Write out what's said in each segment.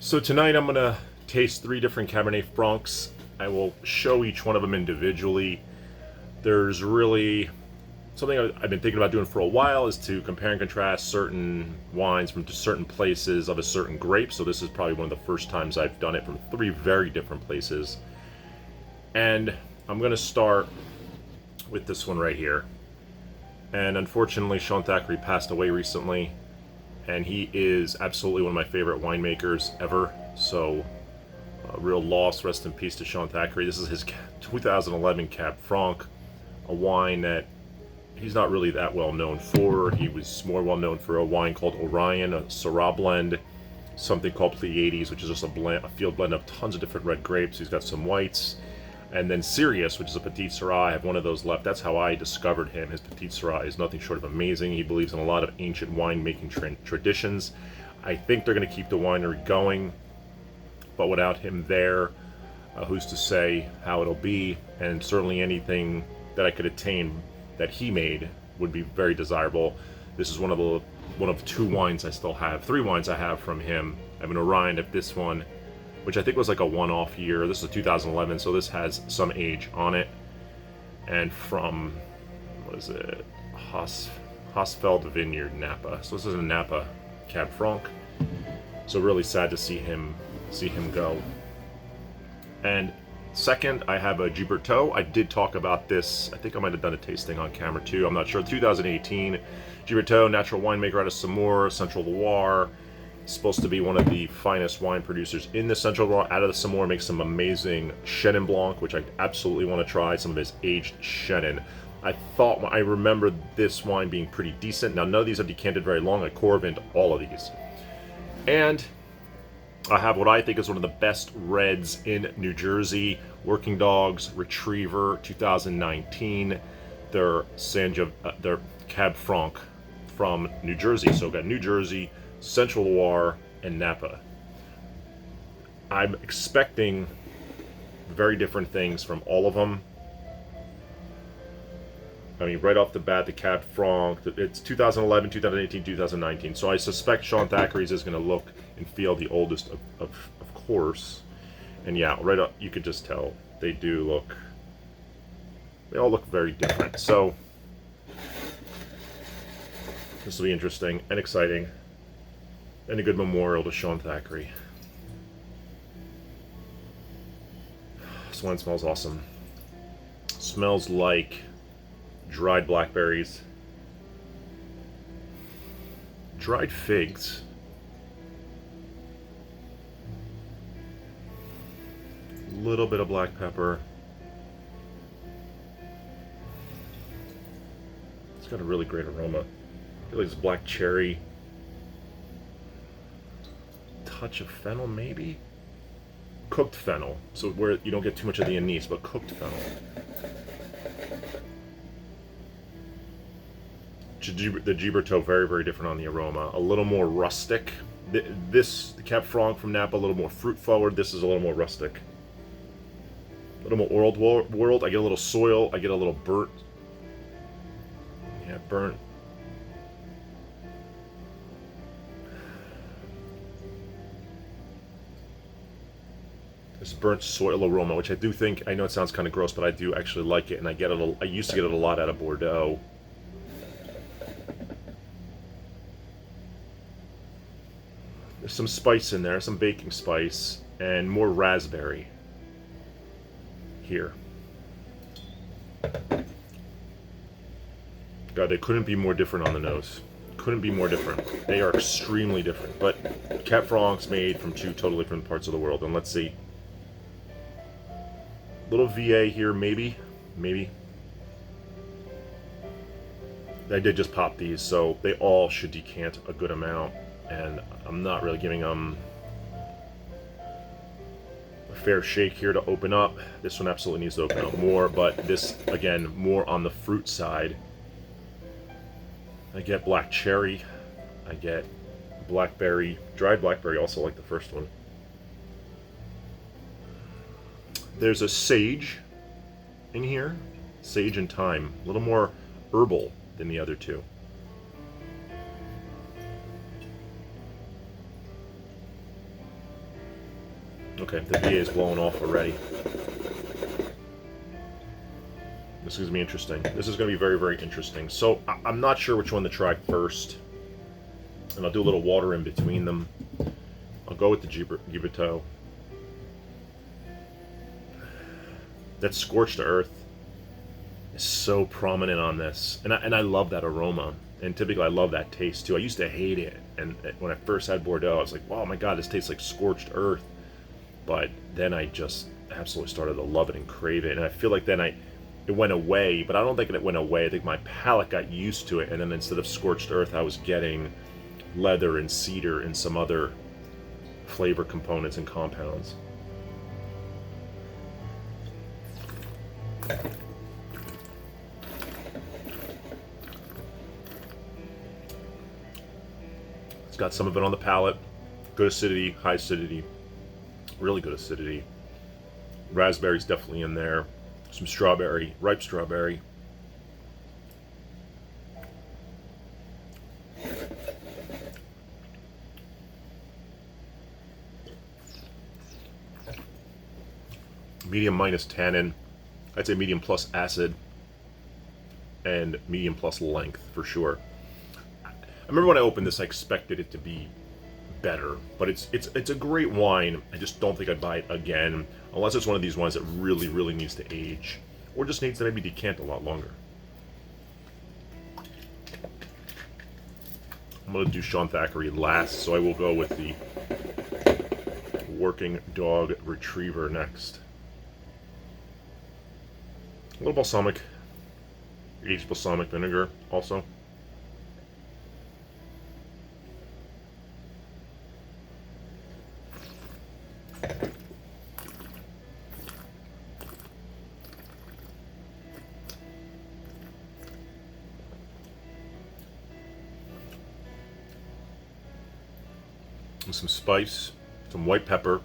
So tonight I'm gonna taste 3 different Cabernet Francs. I will show each one of them individually. There's really something I've been thinking about doing for a while is to compare and contrast certain wines from certain places of a certain grape. So this is probably one of the first times I've done it from 3 very different places. And I'm gonna start with this one right here. And unfortunately, Sean Thackrey passed away recently, and he is absolutely one of my favorite winemakers ever. So, a real loss. Rest in peace to Sean Thackrey. This is his 2011 Cab Franc, a wine that he's not really that well known for. He was more well known for a wine called Orion, a Syrah blend, something called Pleiades, which is just a field blend of tons of different red grapes. He's got some whites. And then Sirius, which is a Petit Syrah. I have one of those left. That's how I discovered him. His Petit Syrah is nothing short of amazing. He believes in a lot of ancient winemaking traditions. I think they're going to keep the winery going, but without him there, who's to say how it'll be? And certainly anything that I could attain that he made would be very desirable. This is one of 2 wines I still have. 3 wines I have from him. I have an Orion of this one, which I think was like a one-off year. This is 2011, so this has some age on it. And from, what is it, Hosfeld Vineyard, Napa. So this is a Napa Cab Franc. So really sad to see him go. And second, I have a Gilberto. I did talk about this. I think I might have done a tasting on camera too. I'm not sure. 2018, Gilberto, natural winemaker out of Saumur, Central Loire. Supposed to be one of the finest wine producers in the Central Loire. Out of the Saumur, makes some amazing Chenin Blanc, which I absolutely want to try. Some of his aged Chenin. I remember this wine being pretty decent. Now, none of these have decanted very long. I Corvin all of these. And I have what I think is one of the best reds in New Jersey. Working Dogs Retriever 2019. Their Cab Franc from New Jersey. So we've got New Jersey, Central Loire, and Napa. I'm expecting very different things from all of them. I mean, right off the bat, the Cab Franc, it's 2011, 2018, 2019. So I suspect Sean Thackrey's is going to look and feel the oldest, of course. And yeah, right up, you could just tell they all look very different. So this will be interesting and exciting. And a good memorial to Sean Thackrey. This wine smells awesome. Smells like dried blackberries, dried figs, a little bit of black pepper. It's got a really great aroma. I feel like it's black cherry. Touch of fennel, maybe? Cooked fennel, so where you don't get too much of the anise, but cooked fennel. The Gilberto, very, very different on the aroma. A little more rustic. The Cab Franc from Napa, a little more fruit forward. This is a little more rustic. A little more old world. I get a little soil. I get a little burnt. Yeah, burnt. This burnt soil aroma, which I do think, I know it sounds kind of gross, but I do actually like it, and I used to get it a lot out of Bordeaux. There's some spice in there, some baking spice, and more raspberry here. God, they couldn't be more different on the nose. Couldn't be more different. They are extremely different, but Cab Franc's made from 2 totally different parts of the world, and let's see. Little VA here, maybe. I did just pop these, so they all should decant a good amount, and I'm not really giving them a fair shake here to open up. This one absolutely needs to open up more, but this, again, more on the fruit side. I get black cherry, I get blackberry, dried blackberry, also like the first one. There's a sage in here, sage and thyme, a little more herbal than the other 2. Okay, the VA is blowing off already. This is going to be interesting. This is going to be very, very interesting. So I'm not sure which one to try first. And I'll do a little water in between them. I'll go with the Gibito. That scorched earth is so prominent on this. And I love that aroma. And typically I love that taste too. I used to hate it. And when I first had Bordeaux, I was like, wow, my God, this tastes like scorched earth. But then I just absolutely started to love it and crave it. And I feel like then it went away, but I don't think it went away. I think my palate got used to it. And then instead of scorched earth, I was getting leather and cedar and some other flavor components and compounds. It's got some of it on the palate. Good acidity, high acidity, really good acidity. Raspberry's definitely in there. Some strawberry, ripe strawberry. Medium minus tannin. I'd say medium plus acid. And medium plus length for sure. I remember when I opened this, I expected it to be better, but it's a great wine. I just don't think I'd buy it again unless it's one of these wines that really, really needs to age, or just needs to maybe decant a lot longer. I'm going to do Sean Thackrey last, so I will go with the Working Dog Retriever next. A little balsamic, aged balsamic vinegar also. And some spice, some white pepper,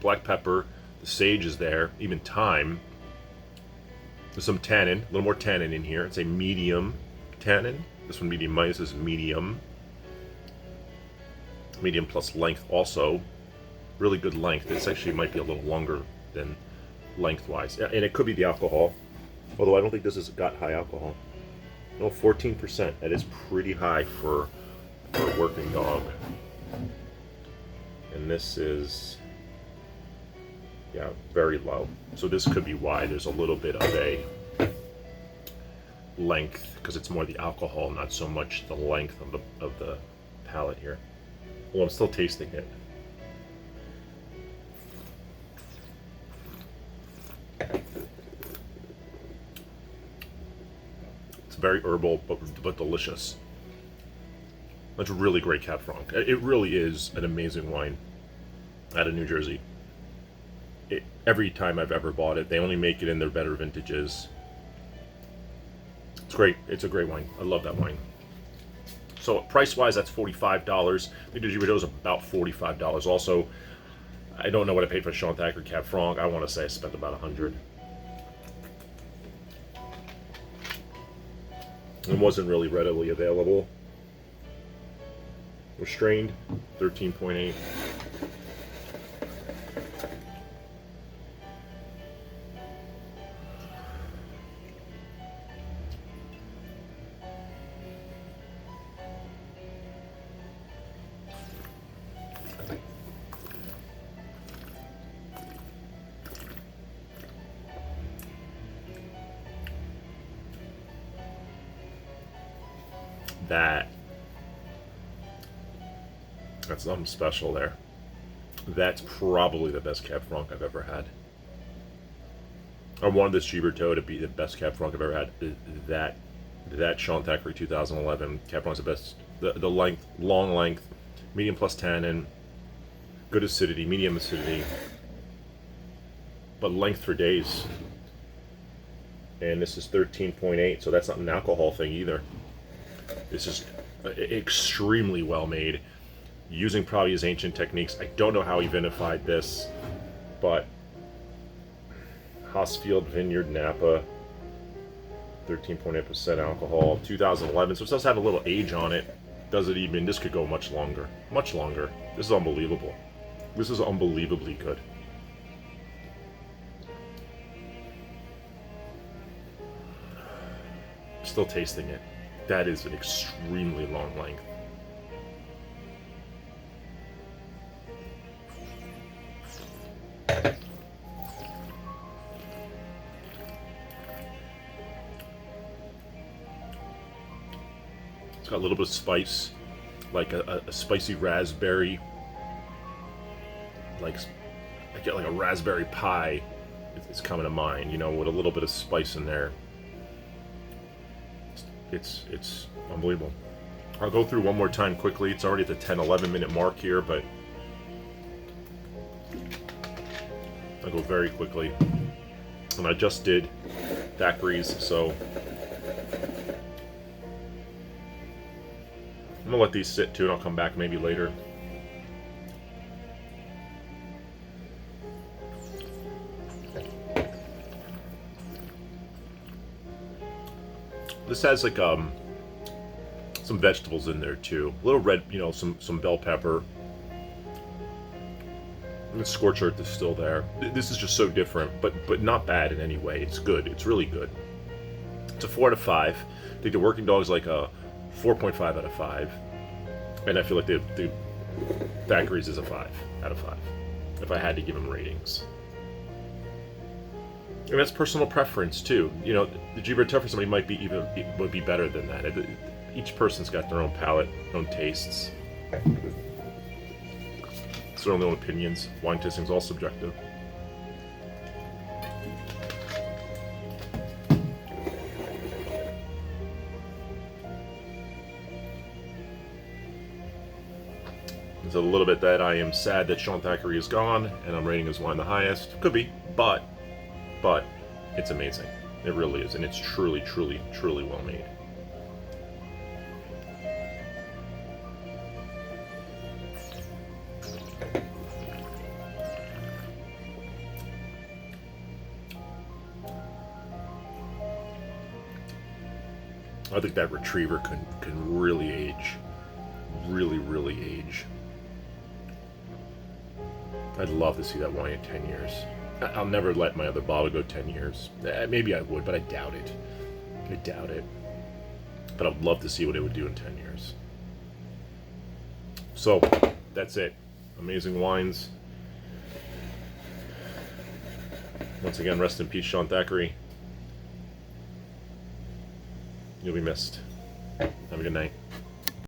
black pepper, the sage is there, even thyme. There's some tannin, a little more tannin in here. It's a medium tannin. This one medium minus is medium. Medium plus length also. Really good length. This actually might be a little longer than lengthwise. And it could be the alcohol. Although I don't think this has got high alcohol. No, 14%. That is pretty high for a working dog. And this is, yeah, very low. So this could be why there's a little bit of a length, because it's more the alcohol, not so much the length of the palate here. Well, I'm still tasting it. It's very herbal, but delicious. That's a really great Cab Franc. It really is an amazing wine out of New Jersey. Every time I've ever bought it, they only make it in their better vintages. It's great. It's a great wine. I love that wine. So price-wise, that's $45. The Gibito is about $45. Also, I don't know what I paid for Sean Thackrey Cab Franc. I want to say I spent about $100. It wasn't really readily available. Restrained, 13.8. That's something special there. That's probably the best Cab Franc I've ever had. I wanted this Gibito to be the best Cab Franc I've ever had. That Sean Thackrey 2011 Cab Franc's the best. The length, long length, medium plus tannin, good acidity, medium acidity, but length for days. And this is 13.8, so that's not an alcohol thing either. This is extremely well made, using probably his ancient techniques. I don't know how he vinified this, but Hosfield Vineyard Napa, 13.8% alcohol, 2011. So it does have a little age on it. Does it even? This could go much longer. Much longer. This is unbelievable. This is unbelievably good. Still tasting it. That is an extremely long length. It's got a little bit of spice, like a spicy raspberry. Like, I get like a raspberry pie. It's coming to mind, you know, with a little bit of spice in there. It's unbelievable. I'll go through one more time quickly. It's already at the 10-11 minute mark here, but I'll go very quickly. And I just did Thackrey's, so I'm gonna let these sit too, and I'll come back maybe later. This has like some vegetables in there too. A little red, you know, some bell pepper. And the scorch earth is still there. This is just so different, but not bad in any way. It's good. It's really good. It's a 4 out of 5. I think the Working Dog's like a 4.5 out of 5, and I feel like the Thackrey's is a 5 out of 5 if I had to give them ratings. And that's personal preference too. You know, the Gibraltar for somebody would be better than that. Each person's got their own palate, own tastes. It's their own opinions. Wine tasting's all subjective. There's a little bit that I am sad that Sean Thackrey is gone, and I'm rating his wine the highest. Could be, but it's amazing. It really is, and it's truly, truly, truly well made. I think that Retriever can really age. Really, really age. I'd love to see that wine in 10 years. I'll never let my other bottle go 10 years. Maybe I would, but I doubt it. I doubt it. But I'd love to see what it would do in 10 years. So, that's it. Amazing wines. Once again, rest in peace, Sean Thackrey. You'll be missed. Have a good night.